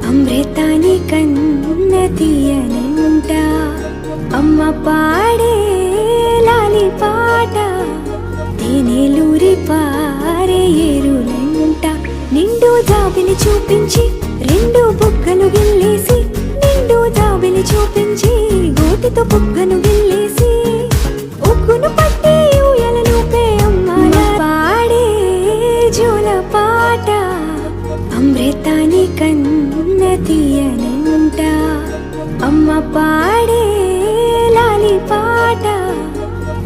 అమృతాని కన్న తీయనంట అమ్మ పాడే లాలి పాట తేనెలూరి పారే ఏరులంట నిండు జాబిలి చూపించి రెండు బుగ్గలు గిల్లేసి నిండు జాబిలి చూపించి గోటితో బుగ్గను గిల్లేసి ఉగ్గును పట్టి ఊయలను పే అమ్మాల పాడే జోల పాట అమృతాని కన్న తీయనంట అమ్మ పాడే లాలి పాట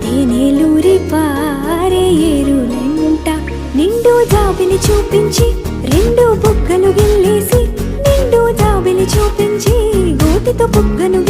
తేనెలూరి పారే ఏరులంట నిండు జాబిలి చూపించి రెండు బుగ్గలు గిల్లేసి నిండు జాబిలి చూపించి గోటితో బుగ్గను